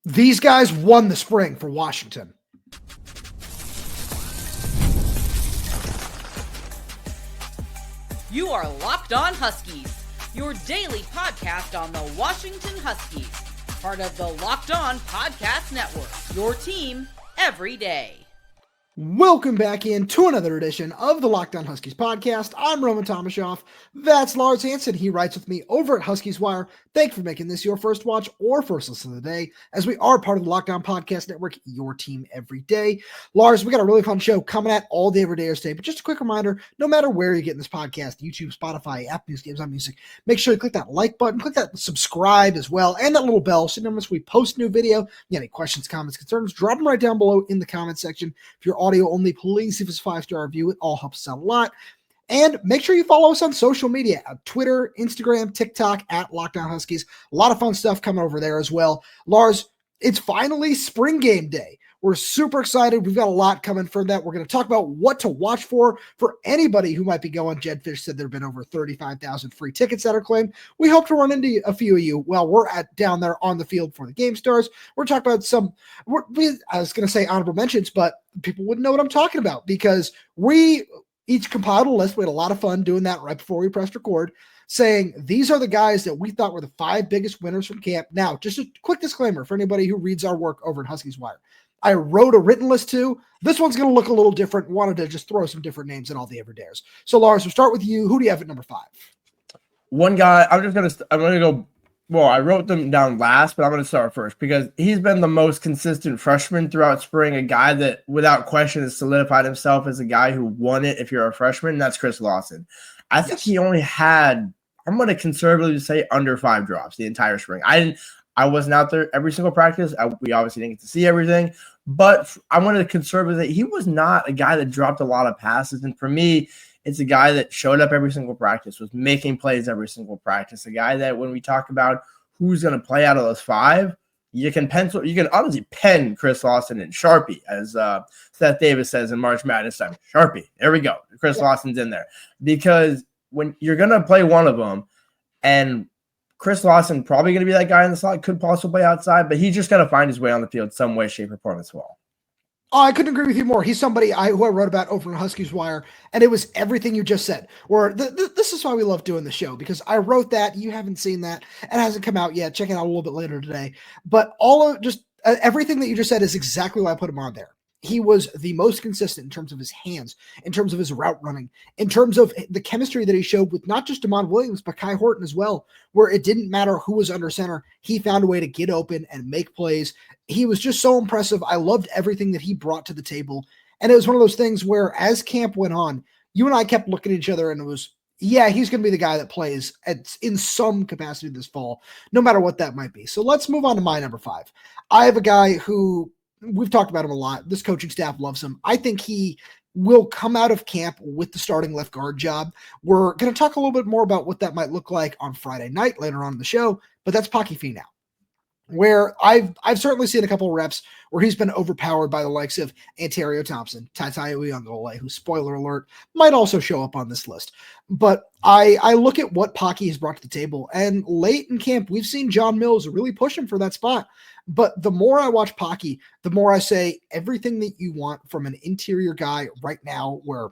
These guys won the spring for Washington. You are Locked On Huskies, your daily podcast on the Washington Huskies, part of the Locked On Podcast Network, your team every day. Welcome back in to another edition of the Locked On Huskies podcast. I'm Roman Tomashoff. That's Lars Hanson. He writes with me over at Huskies Wire. Thank you for making this your first watch or first listen of the day, as we are part of the Locked On Podcast Network, your team every day. Lars, we got a really fun show coming at all the everydayers today, but just a quick reminder, no matter where you're getting this podcast, YouTube, Spotify, Apple News, Games on Music, make sure you click that like button, click that subscribe as well, and that little bell so once we post a new video, you have any questions, comments, concerns, drop them right down below in the comment section. If you're audio only, please leave us a 5-star review. It all helps us out a lot. And make sure you follow us on social media, Twitter, Instagram, TikTok, at Locked On Huskies. A lot of fun stuff coming over there as well. Lars, it's finally spring game day. We're super excited. We've got a lot coming from that. We're going to talk about what to watch for anybody who might be going. Jedd Fish said there have been over 35,000 free tickets that are claimed. We hope to run into a few of you while we're down there on the field for the game starts. We're talking about I was going to say honorable mentions, but people wouldn't know what I'm talking about because we each compiled a list. We had a lot of fun doing that right before we pressed record, saying these are the guys that we thought were the 5 biggest winners from camp. Now, just a quick disclaimer for anybody who reads our work over at Huskies Wire. I wrote a written list too. This one's going to look a little different. Wanted to just throw some different names in all the everydayers. So, Lars, we'll start with you. Who do you have at number 5? One guy, I'm going to go. Well, I wrote them down last, but I'm going to start first because he's been the most consistent freshman throughout spring, a guy that without question has solidified himself as a guy who won it if you're a freshman, and that's Chris Lawson. I think he only had, I'm going to conservatively say, under 5 drops the entire spring. I wasn't out there every single practice. We obviously didn't get to see everything, but I wanted to conservatively. He was not a guy that dropped a lot of passes, and for me, it's a guy that showed up every single practice, was making plays every single practice. A guy that when we talk about who's going to play out of those 5, you can honestly pen Chris Lawson in Sharpie, as Seth Davis says in March Madness time. Sharpie, there we go. Chris Lawson's in there because when you're going to play one of them, and Chris Lawson probably going to be that guy in the slot, could possibly play outside, but he's just going to find his way on the field some way, shape, or form as well. Oh, I couldn't agree with you more. He's somebody who I wrote about over on Huskies Wire, and it was everything you just said. This is why we love doing the show, because I wrote that. You haven't seen that. It hasn't come out yet. Check it out a little bit later today. But everything that you just said is exactly why I put him on there. He was the most consistent in terms of his hands, in terms of his route running, in terms of the chemistry that he showed with not just Demond Williams, but Kai Horton as well, where it didn't matter who was under center. He found a way to get open and make plays. He was just so impressive. I loved everything that he brought to the table. And it was one of those things where as camp went on, you and I kept looking at each other and it was, yeah, he's going to be the guy that plays in some capacity this fall, no matter what that might be. So let's move on to my number 5. I have a guy who, we've talked about him a lot. This coaching staff loves him. I think he will come out of camp with the starting left guard job. We're going to talk a little bit more about what that might look like on Friday night later on in the show, but that's Paki Finau, where I've certainly seen a couple of reps where he's been overpowered by the likes of Anterio Thompson, Taitai Uyunglele, who, spoiler alert, might also show up on this list. But I look at what Paki has brought to the table, and late in camp, we've seen John Mills really push him for that spot. But the more I watch Paki, the more I say everything that you want from an interior guy right now where,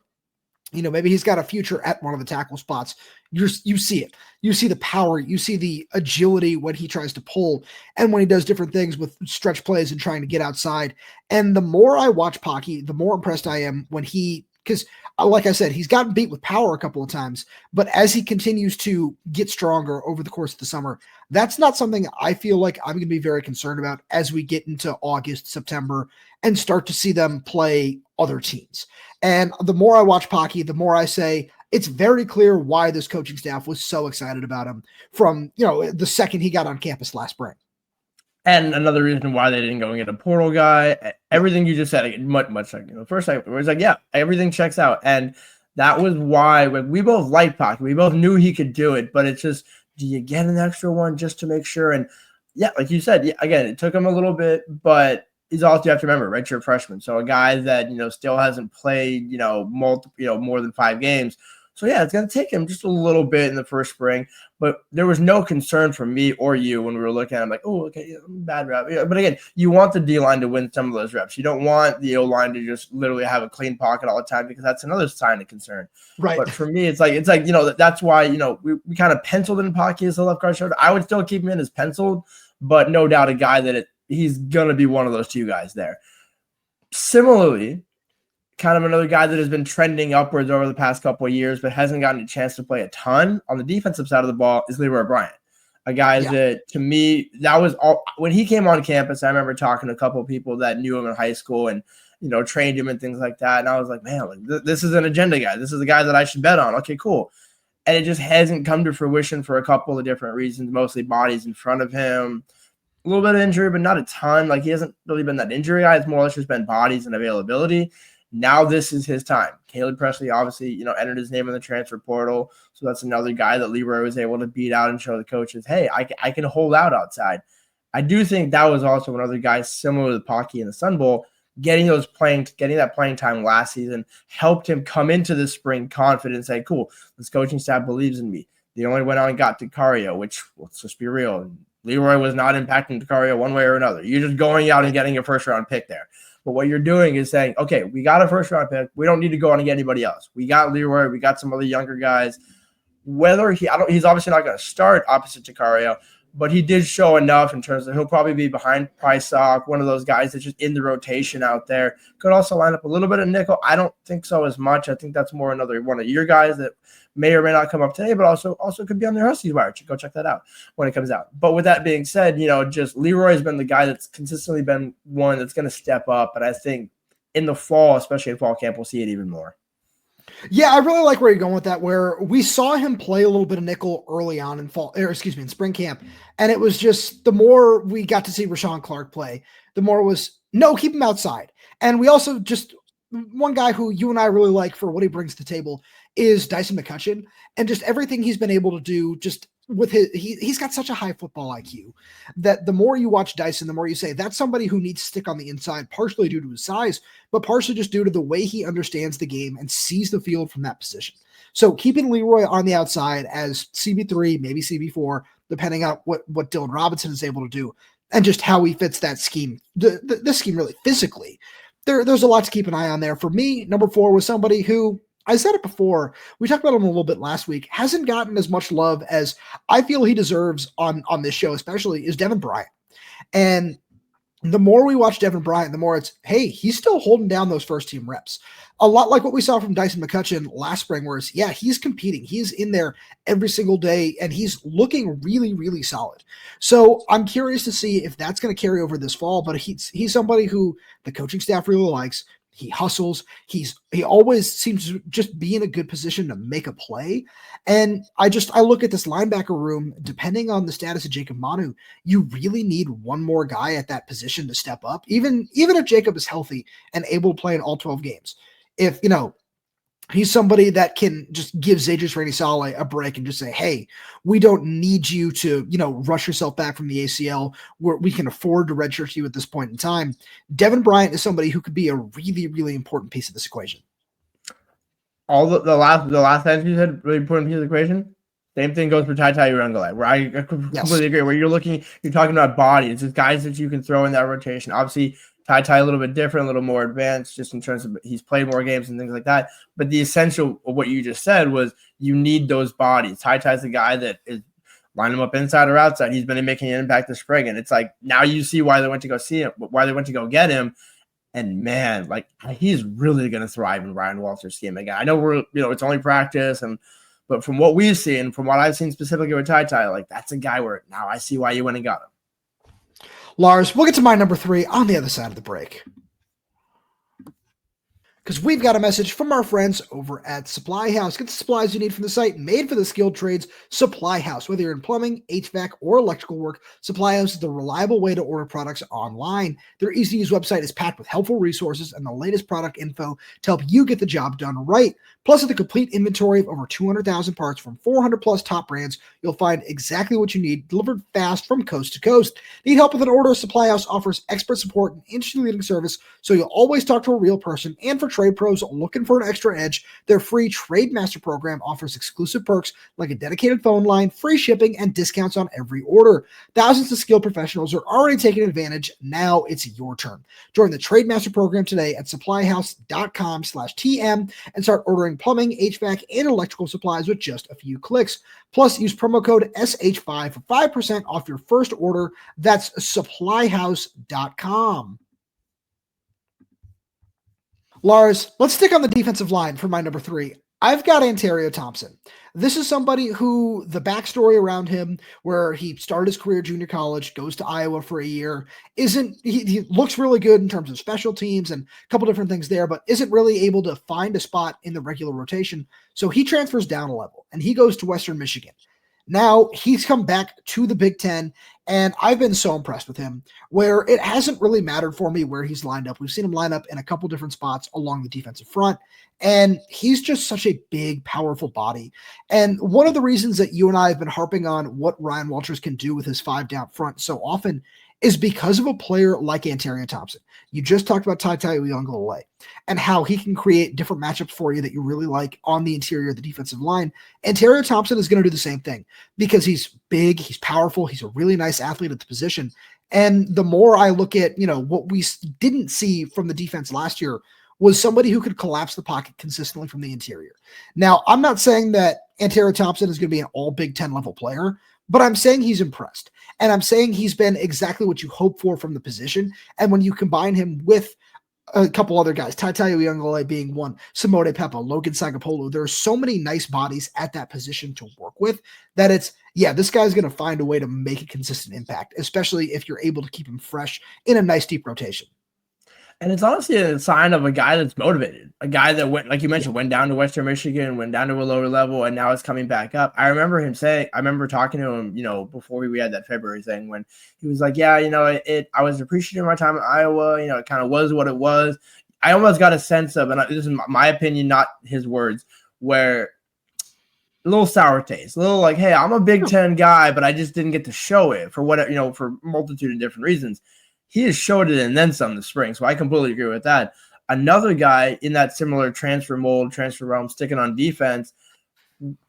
you know, maybe he's got a future at one of the tackle spots. You see it. You see the power. You see the agility when he tries to pull and when he does different things with stretch plays and trying to get outside. And the more I watch Paki, the more impressed I am when because like I said, he's gotten beat with power a couple of times, but as he continues to get stronger over the course of the summer, that's not something I feel like I'm going to be very concerned about as we get into August, September, and start to see them play other teams. And the more I watch Paki, the more I say it's very clear why this coaching staff was so excited about him from, the second he got on campus last spring. And another reason why they didn't go and get a portal guy, everything you just said, much like, first I was like, yeah, everything checks out. And that was why we both liked Paki. We both knew he could do it, but it's just, do you get an extra one just to make sure? And yeah, like you said, again, it took him a little bit, but he's also, you have to remember, right? You're a freshman. So a guy that, still hasn't played, more than 5 games. So yeah, it's going to take him just a little bit in the first spring, but there was no concern from me or you when we were looking at him like, oh, okay, bad rep. Yeah, but again, you want the D-line to win some of those reps. You don't want the O-line to just literally have a clean pocket all the time, because that's another sign of concern. Right. But for me, it's like, that's why, we kind of penciled in Paki as the left guard shoulder. I would still keep him in as penciled, but no doubt a guy that he's going to be one of those two guys there. Similarly, kind of another guy that has been trending upwards over the past couple of years, but hasn't gotten a chance to play a ton on the defensive side of the ball, is Leroy Bryant. A guy that, to me, that was all when he came on campus. I remember talking to a couple of people that knew him in high school and, trained him and things like that. And I was like, man, this is an agenda guy. This is the guy that I should bet on. Okay, cool. And it just hasn't come to fruition for a couple of different reasons, mostly bodies in front of him. A little bit of injury, but not a ton. Like, he hasn't really been that injury guy. It's more or less just been bodies and availability. Now this is his time. Caleb Presley obviously, entered his name in the transfer portal. So that's another guy that Leroy was able to beat out and show the coaches, hey, I can hold out outside. I do think that was also another guy similar to Paki in the Sun Bowl, getting that playing time last season helped him come into the spring confident and say, cool, this coaching staff believes in me. They only went out and got DeCario, which, let's just be real, Leroy was not impacting DeCario one way or another. You're just going out and getting a first-round pick there. But what you're doing is saying, okay, we got a first-round pick. We don't need to go out and get anybody else. We got Leroy. We got some other younger guys. He's obviously not going to start opposite DeCario, but he did show enough in terms of he'll probably be behind Price Sock, one of those guys that's just in the rotation out there. Could also line up a little bit of nickel. I don't think so as much. I think that's more another one of your guys that may or may not come up today, but also could be on their Huskies wire. Go check that out when it comes out. But with that being said, just Leroy has been the guy that's consistently been one that's going to step up. And I think in the fall, especially in fall camp, we'll see it even more. Yeah, I really like where you're going with that, where we saw him play a little bit of nickel early on in spring camp. And it was just, the more we got to see Rahshawn Clark play, the more it was, no, keep him outside. And we also just, one guy who you and I really like for what he brings to the table is Dyson McCutcheon, and just everything he's been able to do just with he's got such a high football IQ that the more you watch Dyson, the more you say that's somebody who needs to stick on the inside, partially due to his size, but partially just due to the way he understands the game and sees the field from that position. So keeping Leroy on the outside as CB3, maybe CB4, depending on what Dylan Robinson is able to do, and just how he fits that scheme, this scheme really physically, there's a lot to keep an eye on there. For me, number 4 was somebody who, I said it before, we talked about him a little bit last week, hasn't gotten as much love as I feel he deserves on this show, especially, is Devin Bryant. And the more we watch Devin Bryant, the more it's, hey, he's still holding down those first team reps. A lot like what we saw from Dyson McCutcheon last spring, where it's, yeah, he's competing. He's in there every single day, and he's looking really, really solid. So I'm curious to see if that's going to carry over this fall, but he's somebody who the coaching staff really likes. He hustles. He always seems to just be in a good position to make a play. And I look at this linebacker room, depending on the status of Jacob Manu, you really need one more guy at that position to step up, even if Jacob is healthy and able to play in all 12 games. If, he's somebody that can just give Zadrius Rainey-Saleh a break and just say, hey, we don't need you to, rush yourself back from the ACL. We can afford to redshirt you at this point in time. Devin Bryant is somebody who could be a really, really important piece of this equation. All the last sentence you said, really important piece of the equation. Same thing goes for Tai Urangale, where I completely agree. Where you're talking about body. It's just guys that you can throw in that rotation. Obviously, Tai a little bit different, a little more advanced, just in terms of he's played more games and things like that. But the essential of what you just said was you need those bodies. Tai's the guy that is line him up inside or outside. He's been making an impact this spring, and it's like now you see why they went to go see him, why they went to go get him. And man, like he's really going to thrive in Ryan Walter's scheme again. I know it's only practice, but from what we've seen, from what I've seen specifically with Tai, like that's a guy where now I see why you went and got him. Lars, we'll get to my number 3 on the other side of the break. Because we've got a message from our friends over at Supply House. Get the supplies you need from the site made for the skilled trades. Supply House. Whether you're in plumbing, HVAC, or electrical work, Supply House is the reliable way to order products online. Their easy-to-use website is packed with helpful resources and the latest product info to help you get the job done right. Plus, with a complete inventory of over 200,000 parts from 400-plus top brands, you'll find exactly what you need delivered fast from coast to coast. Need help with an order? Supply House offers expert support and industry-leading service, so you'll always talk to a real person. And for trade pros looking for an extra edge, their free Trade Master program offers exclusive perks like a dedicated phone line, free shipping, and discounts on every order. Thousands of skilled professionals are already taking advantage. Now it's your turn. Join the Trade Master program today at supplyhouse.com/TM and start ordering plumbing, HVAC, and electrical supplies with just a few clicks. Plus, use promo code SH5 for 5% off your first order. That's supplyhouse.com. Lars, let's stick on the defensive line for my number 3. I've got Anterio Thompson. This is somebody who the backstory around him, where he started his career junior college, goes to Iowa for a year, he looks really good in terms of special teams and a couple different things there, but isn't really able to find a spot in the regular rotation. So he transfers down a level and he goes to Western Michigan. Now he's come back to the Big Ten, and I've been so impressed with him, where it hasn't really mattered for me where he's lined up. We've seen him line up in a couple different spots along the defensive front, and he's just such a big, powerful body. And one of the reasons that you and I have been harping on what Ryan Walters can do with his 5 down front so often is because of a player like Anterio Thompson. You just talked about Tai Tagovailoa and how he can create different matchups for you that you really like on the interior of the defensive line. Anterio Thompson is going to do the same thing because he's big, he's powerful, he's a really nice athlete at the position. And the more I look at, what we didn't see from the defense last year was somebody who could collapse the pocket consistently from the interior. Now, I'm not saying that Anterio Thompson is going to be an all Big Ten level player, but I'm saying he's impressed. And I'm saying he's been exactly what you hope for from the position. And when you combine him with a couple other guys, Tai Tagovailoa being one, Simone Pepa, Logan Sagapolu, there are so many nice bodies at that position to work with that this guy's going to find a way to make a consistent impact, especially if you're able to keep him fresh in a nice deep rotation. And it's honestly a sign of a guy that's motivated, a guy that went, like you mentioned, went down to Western Michigan, went down to a lower level, and now is coming back up. I remember talking to him, before we had that February thing when he was like, I was appreciating my time in Iowa. It kind of was what it was. I almost got a sense of, and this is my opinion, not his words, where a little sour taste, a little like, hey, I'm a Big Ten guy, but I just didn't get to show it for whatever, for a multitude of different reasons. He has showed it and then some this spring, so I completely agree with that. Another guy in that similar transfer mold, transfer realm, sticking on defense,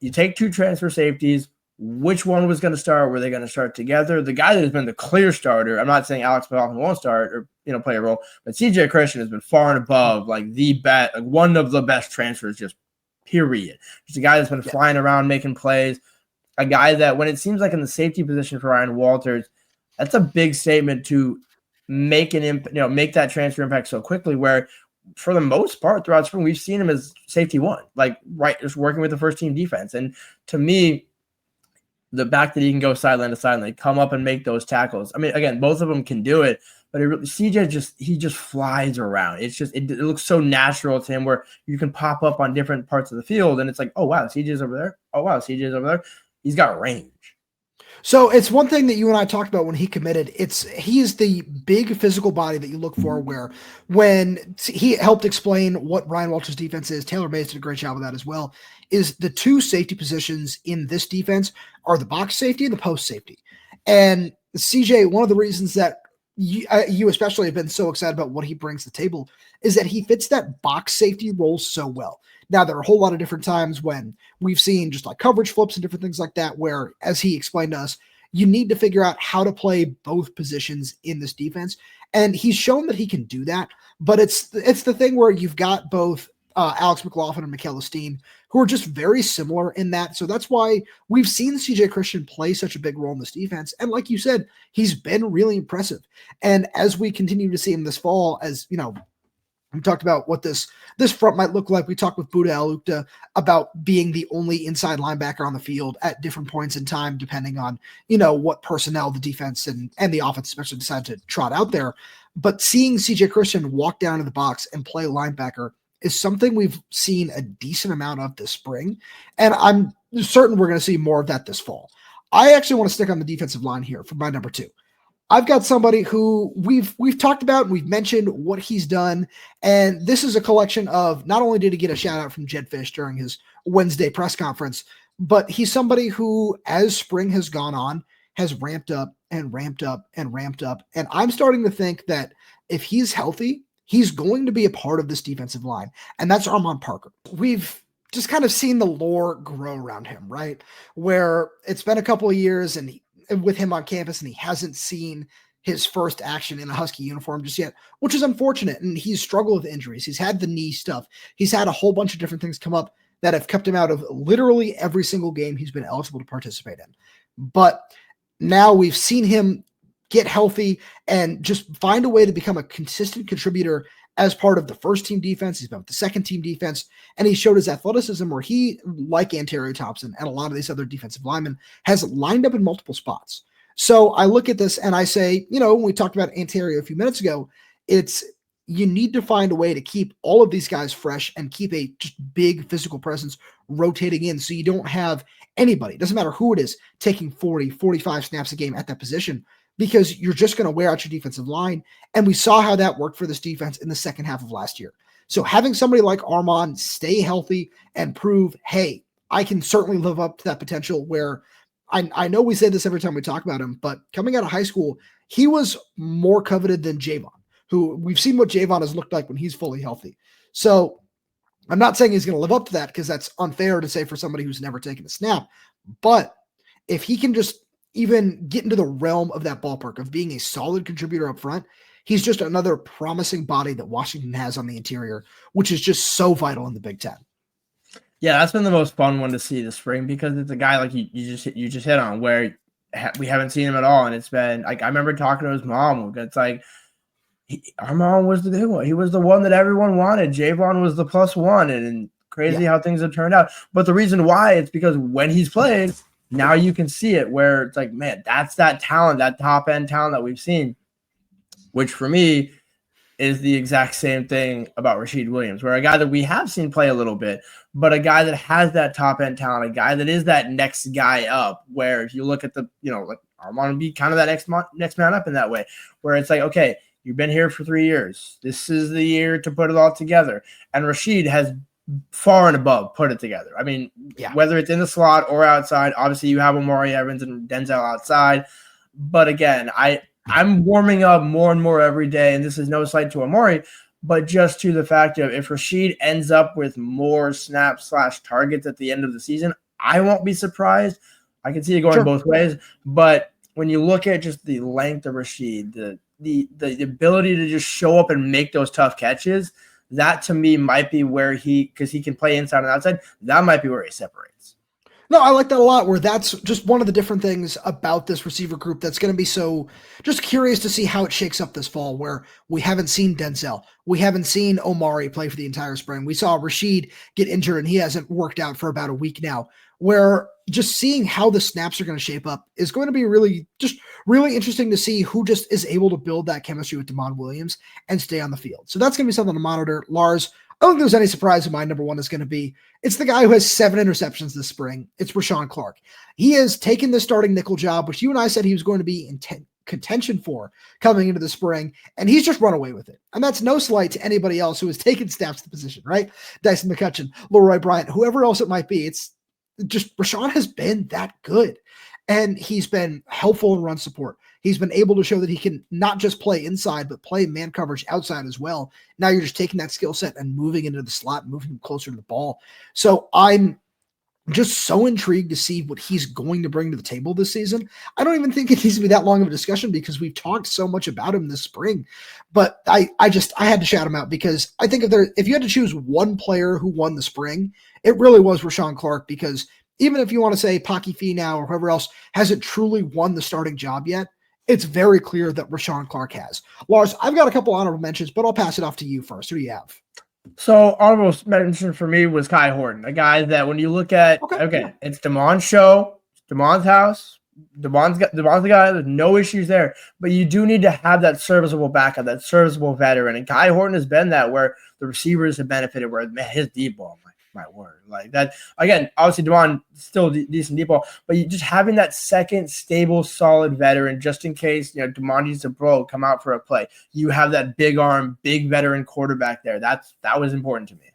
you take 2 transfer safeties. Which one was going to start? Were they going to start together? The guy that has been the clear starter, I'm not saying Alex McLaughlin won't start or play a role, but CJ Christian has been far and above like the best, like one of the best transfers, just period. Just a guy that's been flying around making plays. A guy that when it seems like in the safety position for Ryan Walters, that's a big statement to make make that transfer impact so quickly, where for the most part throughout spring, we've seen him as safety 1, just working with the first team defense. And to me, the fact that he can go sideline to sideline, come up and make those tackles. I mean, again, both of them can do it, but CJ just flies around. It looks so natural to him where you can pop up on different parts of the field and it's like, oh wow, CJ's over there. Oh wow, CJ's over there. He's got range. So it's one thing that you and I talked about when he committed. He is the big physical body that you look for, where when he helped explain what Ryan Walters' defense is, Taylor Mays did a great job of that as well, is the 2 safety positions in this defense are the box safety and the post safety. And CJ, one of the reasons that you especially have been so excited about what he brings to the table is that he fits that box safety role so well. Now, there are a whole lot of different times when we've seen just like coverage flips and different things like that, where, as he explained to us, you need to figure out how to play both positions in this defense. And he's shown that he can do that, but it's the thing where you've got both Alex McLaughlin and Mikel Esteen, who are just very similar in that. So that's why we've seen CJ Christian play such a big role in this defense. And like you said, he's been really impressive. And as we continue to see him this fall, as we talked about what this front might look like. We talked with Buda Alukta about being the only inside linebacker on the field at different points in time, depending on, what personnel the defense and the offense especially decide to trot out there. But seeing CJ Christian walk down to the box and play linebacker is something we've seen a decent amount of this spring. And I'm certain we're going to see more of that this fall. I actually want to stick on the defensive line here for my number 2. I've got somebody who we've talked about, and we've mentioned what he's done, and this is a collection of, not only did he get a shout out from Jedd Fish during his Wednesday press conference, but he's somebody who, as spring has gone on, has ramped up and ramped up and ramped up. And I'm starting to think that if he's healthy, he's going to be a part of this defensive line, and that's Armon Parker. We've just kind of seen the lore grow around him, right? Where it's been a couple of years with him on campus, and he hasn't seen his first action in a Husky uniform just yet, which is unfortunate. And he's struggled with injuries. He's had the knee stuff. He's had a whole bunch of different things come up that have kept him out of literally every single game he's been eligible to participate in. But now we've seen him get healthy and just find a way to become a consistent contributor as part of the first team defense. He's been with the second team defense, and he showed his athleticism where he, like Anterio Thompson and a lot of these other defensive linemen, has lined up in multiple spots. So I look at this and I say, when we talked about Anterio a few minutes ago, you need to find a way to keep all of these guys fresh and keep a just big physical presence rotating in, so you don't have anybody, doesn't matter who it is, taking 40, 45 snaps a game at that position, because you're just going to wear out your defensive line. And we saw how that worked for this defense in the second half of last year. So having somebody like Armon stay healthy and prove, hey, I can certainly live up to that potential, where I know we say this every time we talk about him, but coming out of high school, he was more coveted than Javon, who we've seen what Javon has looked like when he's fully healthy. So I'm not saying he's going to live up to that, because that's unfair to say for somebody who's never taken a snap. But if he can just even get into the realm of that ballpark of being a solid contributor up front, he's just another promising body that Washington has on the interior, which is just so vital in the Big Ten. Yeah, that's been the most fun one to see this spring, because it's a guy like you just hit on, where we haven't seen him at all. And it's been like, I remember talking to his mom. It's like, our mom was the good one. He was the one that everyone wanted. Javon was the +1, and crazy how things have turned out. But the reason why, it's because when he's played, now you can see it, where it's like, man, that's that talent, that top end talent that we've seen, which for me is the exact same thing about Rashid Williams, where a guy that we have seen play a little bit, but a guy that has that top end talent, a guy that is that next guy up, where if you look at the, like Armon would be kind of that next man up in that way, where it's like, okay, you've been here for 3 years. This is the year to put it all together. And Rashid has far and above put it together. I mean, whether it's in the slot or outside, obviously you have Omari Evans and Denzel outside. But again, I'm warming up more and more every day, and this is no slight to Omari, but just to the fact of, if Rashid ends up with more snaps/targets at the end of the season, I won't be surprised. I can see it going both ways. But when you look at just the length of Rashid, the ability to just show up and make those tough catches, that to me might be where because he can play inside and outside, that might be where he separates. No, I like that a lot, where that's just one of the different things about this receiver group that's going to be so just curious to see how it shakes up this fall, where we haven't seen Denzel. We haven't seen Omari play for the entire spring. We saw Rashid get injured, and he hasn't worked out for about a week now, where just seeing how the snaps are going to shape up is going to be really interesting to see who just is able to build that chemistry with Damon Williams and stay on the field. So that's going to be something to monitor. Lars, I don't think there's any surprise in my number one is going to be, it's the guy who has 7 interceptions this spring. It's Rahshawn Clark. He has taken the starting nickel job, which you and I said he was going to be in contention for coming into the spring, and he's just run away with it. And that's no slight to anybody else who has taken snaps to the position, right? Dyson McCutcheon, Leroy Bryant, whoever else it might be. It's just Rahshawn has been that good. And he's been helpful in run support. He's been able to show that he can not just play inside, but play man coverage outside as well. Now you're just taking that skill set and moving into the slot, moving him closer to the ball. So I'm just so intrigued to see what he's going to bring to the table this season. I don't even think it needs to be that long of a discussion, because we've talked so much about him this spring. But I had to shout him out, because I think if you had to choose one player who won the spring, it really was Rahshawn Clark, because even if you want to say Paki Finau or whoever else hasn't truly won the starting job yet, it's very clear that Rahshawn Clark has. Lars, I've got a couple honorable mentions, but I'll pass it off to you first. Who do you have? So honorable mention for me was Kai Horton, a guy that when you look at, it's Damon's show, Damon's house, Damon's the guy, there's no issues there, but you do need to have that serviceable backup, that serviceable veteran, and Kai Horton has been that, where the receivers have benefited, where his deep ball, my word, like that. Again, obviously Damon still decent deep ball, but you just having that second stable, solid veteran, just in case Damon needs to come out for a play. You have that big arm, big veteran quarterback there. That was important to me.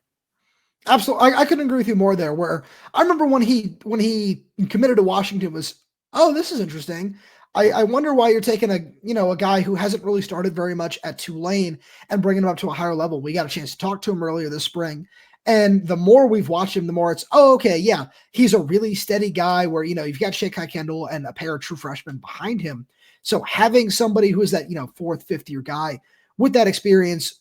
Absolutely, I couldn't agree with you more there. Where I remember when he committed to Washington was, oh, this is interesting. I wonder why you're taking a guy who hasn't really started very much at Tulane and bringing him up to a higher level. We got a chance to talk to him earlier this spring. And the more we've watched him, the more it's, okay, yeah, he's a really steady guy where, you've got Shea Kendall and a pair of true freshmen behind him. So having somebody who is that, fourth, fifth year guy with that experience,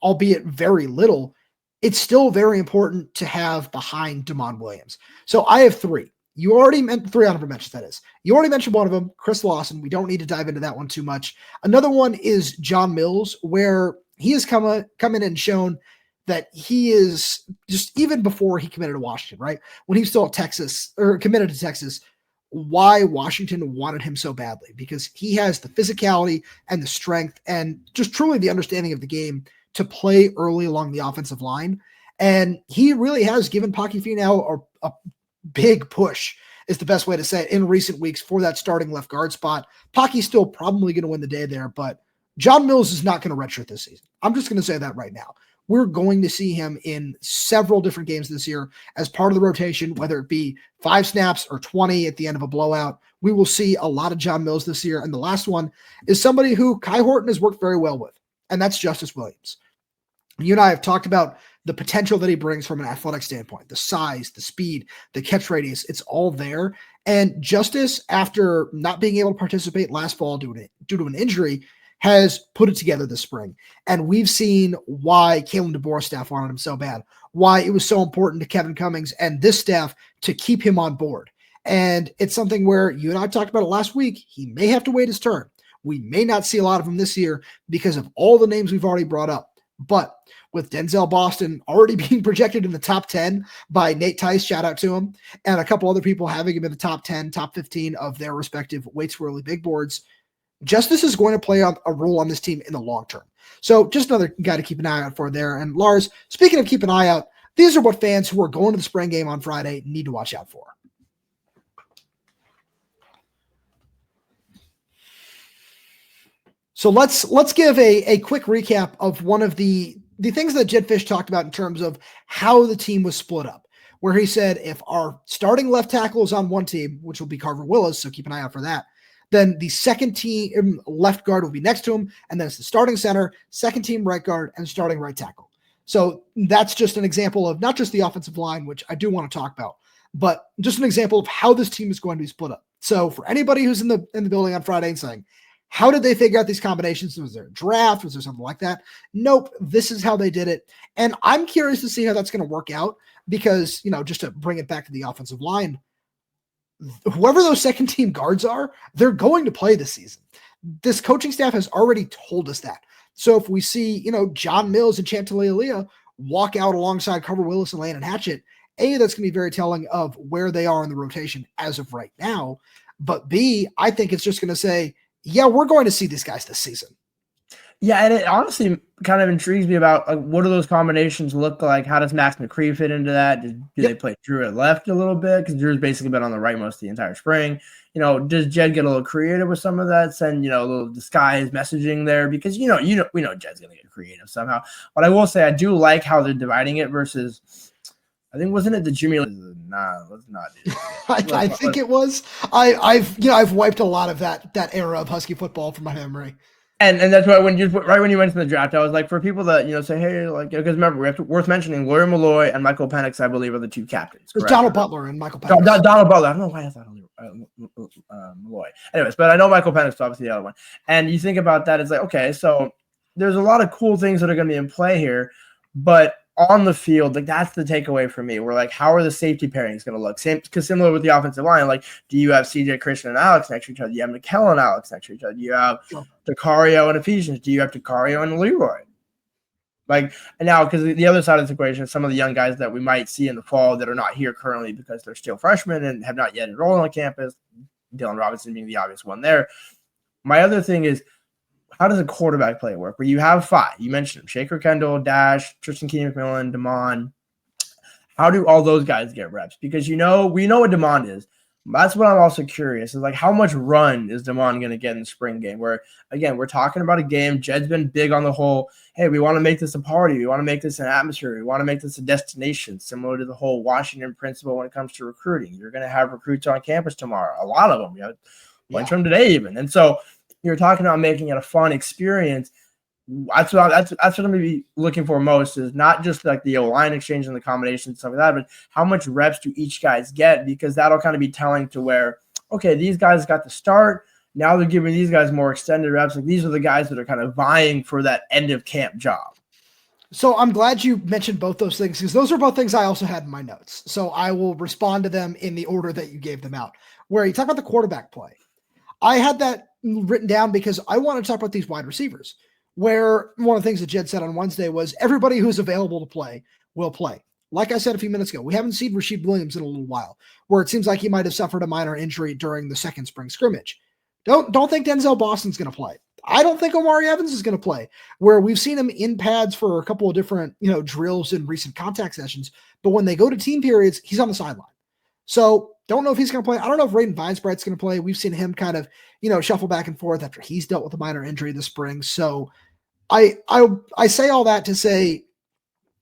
albeit very little, it's still very important to have behind Demond Williams. So I have three. You already meant 3 honorable mentions, that is. You already mentioned one of them, Chris Lawson. We don't need to dive into that one too much. Another one is John Mills, where he has come in and shown that he is just, even before he committed to Washington, right? When he was still at Texas or committed to Texas, why Washington wanted him so badly, because he has the physicality and the strength and just truly the understanding of the game to play early along the offensive line. And he really has given Paki Finau a big push, is the best way to say it, in recent weeks for that starting left guard spot. Paki's still probably going to win the day there, but John Mills is not going to redshirt this season. I'm just going to say that right now. We're going to see him in several different games this year as part of the rotation, whether it be 5 snaps or 20 at the end of a blowout. We will see a lot of John Mills this year. And the last one is somebody who Kai Horton has worked very well with, and that's Justice Williams. You and I have talked about the potential that he brings from an athletic standpoint, the size, the speed, the catch radius, it's all there. And Justice, after not being able to participate last fall due to an injury, has put it together this spring. And we've seen why Kalen DeBoer's staff wanted him so bad, why it was so important to Kevin Cummings and this staff to keep him on board. And it's something where you and I talked about it last week. He may have to wait his turn. We may not see a lot of him this year because of all the names we've already brought up. But with Denzel Boston already being projected in the top 10 by Nate Tice, shout out to him, and a couple other people having him in the top 10, top 15 of their respective weights for early big boards, Justice is going to play a role on this team in the long term. So just another guy to keep an eye out for there. And Lars, speaking of keep an eye out, these are what fans who are going to the spring game on Friday need to watch out for. So let's give a quick recap of one of the things that Jedd Fish talked about in terms of how the team was split up, where he said if our starting left tackle is on one team, which will be Carver Willis, so keep an eye out for that, then the second team left guard will be next to him, and then it's the starting center, second team right guard, and starting right tackle. So that's just an example of not just the offensive line, which I do want to talk about, but just an example of how this team is going to be split up. So for anybody who's in the building on Friday and saying, how did they figure out these combinations? Was there a draft? Was there something like that? Nope. This is how they did it. And I'm curious to see how that's going to work out because, just to bring it back to the offensive line, whoever those second team guards are, they're going to play this season. This coaching staff has already told us that. So if we see, John Mills and Chantilly walk out alongside Carver Willis and Landon Hatchett, A, that's going to be very telling of where they are in the rotation as of right now. But B, I think it's just going to say, yeah, we're going to see these guys this season. Yeah, and it honestly kind of intrigues me about what do those combinations look like? How does Max McCree fit into that? Do they play Drew at left a little bit? Because Drew's basically been on the right most of the entire spring. Does Jedd get a little creative with some of that? Send a little disguised messaging there because we know Jedd's going to get creative somehow. But I will say I do like how they're dividing it versus. I think wasn't it the Jimmy? Nah, let's not do that. I think it was. I've wiped a lot of that era of Husky football from my memory. And that's why when you mentioned the draft, I was like, for people that say, hey, because remember, worth mentioning, Larry Malloy and Michael Penix, I believe, are the two captains. It's Donald Butler and Michael Penix. Donald Butler. I don't know why I thought Malloy. Anyways, but I know Michael Penix is obviously the other one. And you think about that, it's like, okay, so there's a lot of cool things that are going to be in play here, but on the field, that's the takeaway for me. We're like, how are the safety pairings going to look? Similar with the offensive line. do you have CJ Christian and Alex next to each other? Do you have McKell and Alex next to each other? Do you have Dacario and Ephesians? Do you have Dacario and Leroy? And now, because the other side of the equation is some of the young guys that we might see in the fall that are not here currently because they're still freshmen and have not yet enrolled on campus. Dylan Robinson being the obvious one there. My other thing is, how does a quarterback play work? Where you have 5, you mentioned them, Shaker Kendall, Dash, Tristan Keeney McMillan, Demond. How do all those guys get reps? Because we know what Demond is. That's what I'm also curious is how much run is Demond going to get in the spring game? Where again, we're talking about a game. Jedd's been big on the whole. Hey, we want to make this a party. We want to make this an atmosphere. We want to make this a destination, similar to the whole Washington principle when it comes to recruiting. You're going to have recruits on campus tomorrow. A lot of them. points from today even. And so you're talking about making it a fun experience. That's what I'm going to be looking for most, is not just like the line exchange and the combination and stuff like that, but how much reps do each guys get, because that'll kind of be telling to where, okay, these guys got the start. Now they're giving these guys more extended reps. Like these are the guys that are kind of vying for that end of camp job. So I'm glad you mentioned both those things, because those are both things I also had in my notes. So I will respond to them in the order that you gave them out. Where you talk about the quarterback play, I had that written down because I want to talk about these wide receivers, where one of the things that Jedd said on Wednesday was everybody who's available to play will play. Like I said a few minutes ago, we haven't seen Rashid Williams in a little while, where it seems like he might have suffered a minor injury during the second spring scrimmage. Don't think Denzel Boston's going to play. I don't think Omari Evans is going to play, where we've seen him in pads for a couple of different, drills in recent contact sessions. But when they go to team periods, he's on the sideline. So don't know if he's going to play. I don't know if Raiden Vinesbright's going to play. We've seen him kind of, shuffle back and forth after he's dealt with a minor injury this spring. So I say all that to say,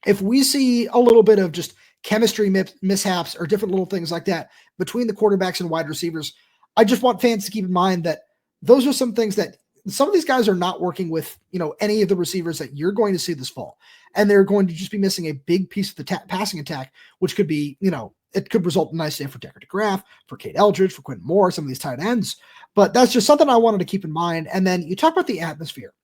if we see a little bit of just chemistry mishaps or different little things like that between the quarterbacks and wide receivers, I just want fans to keep in mind that those are some things that some of these guys are not working with, any of the receivers that you're going to see this fall. And they're going to just be missing a big piece of the passing attack, which could be, it could result in a nice day for Decker DeGraff, for Cade Eldridge, for Quentin Moore, some of these tight ends. But that's just something I wanted to keep in mind. And then you talk about the atmosphere.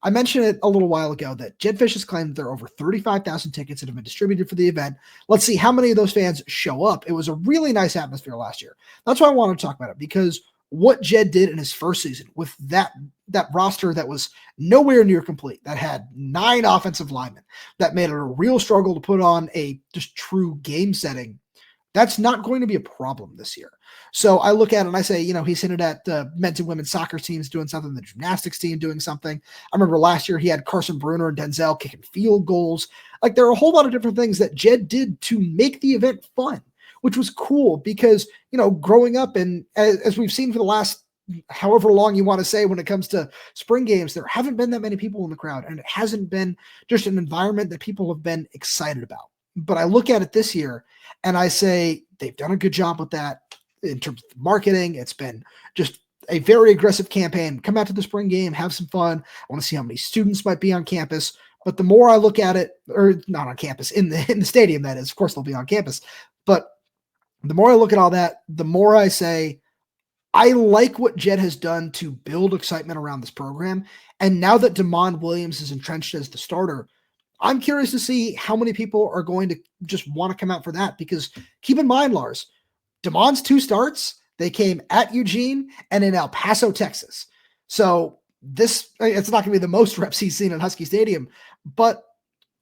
I mentioned it a little while ago that Jedd Fish has claimed there are over 35,000 tickets that have been distributed for the event. Let's see how many of those fans show up. It was a really nice atmosphere last year. That's why I wanted to talk about it, because what Jedd did in his first season with that roster that was nowhere near complete, that had 9 offensive linemen, that made it a real struggle to put on a just true game setting, that's not going to be a problem this year. So I look at it and I say, he's hinted at the men's and women's soccer teams doing something, the gymnastics team doing something. I remember last year he had Carson Bruner and Denzel kicking field goals. Like there are a whole lot of different things that Jedd did to make the event fun, which was cool because, growing up and as we've seen for the last however long you want to say when it comes to spring games, there haven't been that many people in the crowd, and it hasn't been just an environment that people have been excited about. But I look at it this year and I say they've done a good job with that in terms of marketing. It's been just a very aggressive campaign. Come out to the spring game, have some fun. I want to see how many students might be on campus. But the more I look at it, or not on campus, in the stadium, that is, of course they'll be on campus. But the more I look at all that, the more I say, I like what Jedd has done to build excitement around this program. And now that Damon Williams is entrenched as the starter, I'm curious to see how many people are going to just want to come out for that, because keep in mind, Lars, Damon's 2 starts, they came at Eugene and in El Paso, Texas. So it's not going to be the most reps he's seen in Husky Stadium, but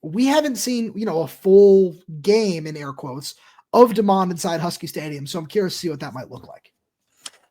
we haven't seen, a full game in air quotes of Damon inside Husky Stadium. So I'm curious to see what that might look like.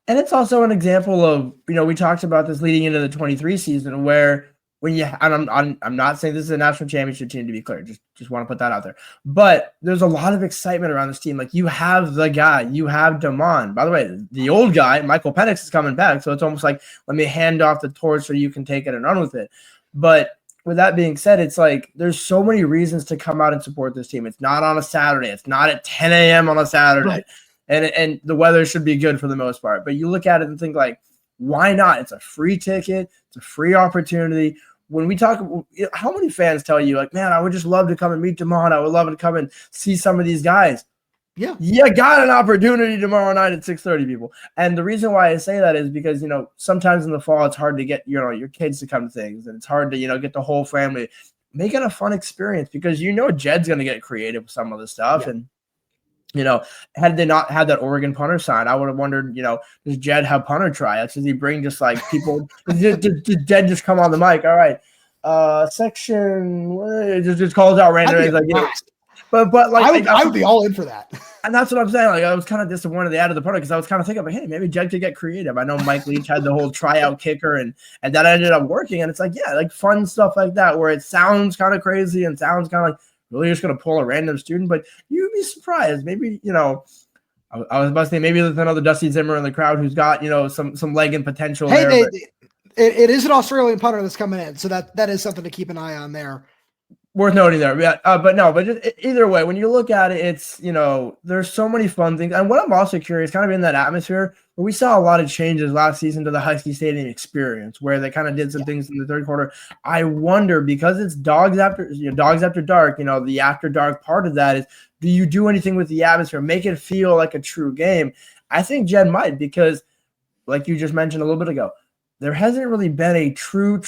And it's also an example of, we talked about this leading into the 23 season where I'm not saying this is a national championship team, to be clear, just want to put that out there, but there's a lot of excitement around this team. Like you have the guy, you have Damon. By the way, the old guy, Michael Penix, is coming back. So it's almost like, let me hand off the torch so you can take it and run with it. But with that being said, it's like, there's so many reasons to come out and support this team. It's not on a Saturday. It's not at 10 a.m. on a Saturday. Right. And the weather should be good for the most part. But you look at it and think like, why not? It's a free ticket. It's a free opportunity. When we talk, how many fans tell you like, man, I would just love to come and meet Damon. I would love to come and see some of these guys. Yeah. You got an opportunity tomorrow night at 6:30, people. And the reason why I say that is because, sometimes in the fall, it's hard to get, your kids to come to things, and it's hard to, get the whole family. Make it a fun experience, because, Jedd's going to get creative with some of the stuff. Yeah. And, had they not had that Oregon punter sign, I would have wondered, does Jedd have punter tryouts? Does he bring just like people? Did Jedd just come on the mic? All right, section just calls out random. Like, but like I would be all in for that. And that's what I'm saying. Like I was kind of disappointed they added the punter, because I was kind of thinking, hey, maybe Jedd could get creative. I know Mike Leach had the whole tryout kicker, and that ended up working. And it's like, yeah, like fun stuff like that, where it sounds kind of crazy and sounds kind of like, really just going to pull a random student, but you'd be surprised. Maybe, I was about to say maybe there's another Dusty Zimmer in the crowd who's got, some leg and potential there. It is an Australian punter that's coming in, so that is something to keep an eye on there. Worth noting there. Yeah, but just either way, when you look at it, it's, there's so many fun things. And what I'm also curious, kind of in that atmosphere, where we saw a lot of changes last season to the Husky Stadium experience, where they kind of did some things in the third quarter. I wonder, because it's Dawgs After Dark, the after dark part of that is, do you do anything with the atmosphere, make it feel like a true game? I think Jedd might, because like you just mentioned a little bit ago, there hasn't really been a true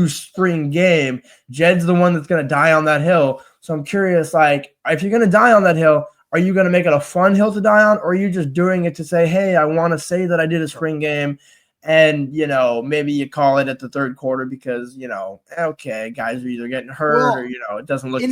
spring game. Jedd's the one that's going to die on that hill. So I'm curious, like, if you're going to die on that hill, are you going to make it a fun hill to die on? Or are you just doing it to say, hey, I want to say that I did a spring game, and, maybe you call it at the third quarter because, okay, guys are either getting hurt or, it doesn't look.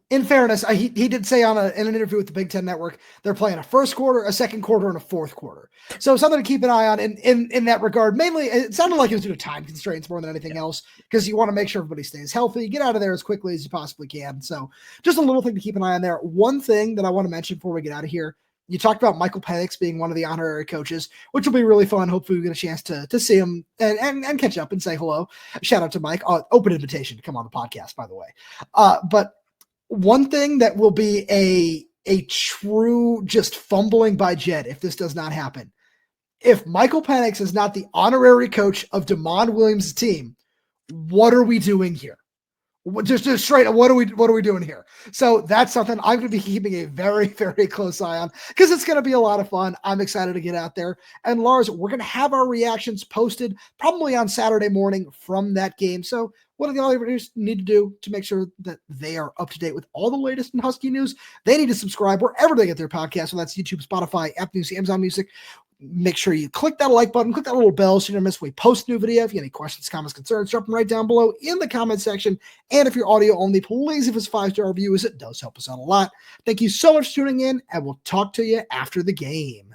In fairness, he did say in an interview with the Big Ten Network, they're playing a first quarter, a second quarter, and a fourth quarter. So something to keep an eye on in that regard. Mainly, it sounded like it was due to time constraints more than anything else, because you want to make sure everybody stays healthy, get out of there as quickly as you possibly can. So just a little thing to keep an eye on there. One thing that I want to mention before we get out of here, you talked about Michael Penix being one of the honorary coaches, which will be really fun. Hopefully we get a chance to see him and catch up and say hello. Shout out to Mike. Open invitation to come on the podcast, by the way. But one thing that will be a true just fumbling by Jedd if this does not happen. If Michael Penix is not the honorary coach of DeMond Williams' team, what are we doing here? Just straight up, what are we doing here? So that's something I'm going to be keeping a very, very close eye on, because it's going to be a lot of fun. I'm excited to get out there. And Lars, we're going to have our reactions posted probably on Saturday morning from that game. So what do the Oilers need to do to make sure that they are up to date with all the latest in Husky news? They need to subscribe wherever they get their podcasts. So that's YouTube, Spotify, Apple Music, Amazon Music. Make sure you click that like button, click that little bell so you don't miss when we post a new video. If you have any questions, comments, concerns, drop them right down below in the comment section. And if you're audio only, please give us 5-star reviews. It does help us out a lot. Thank you so much for tuning in, and we'll talk to you after the game.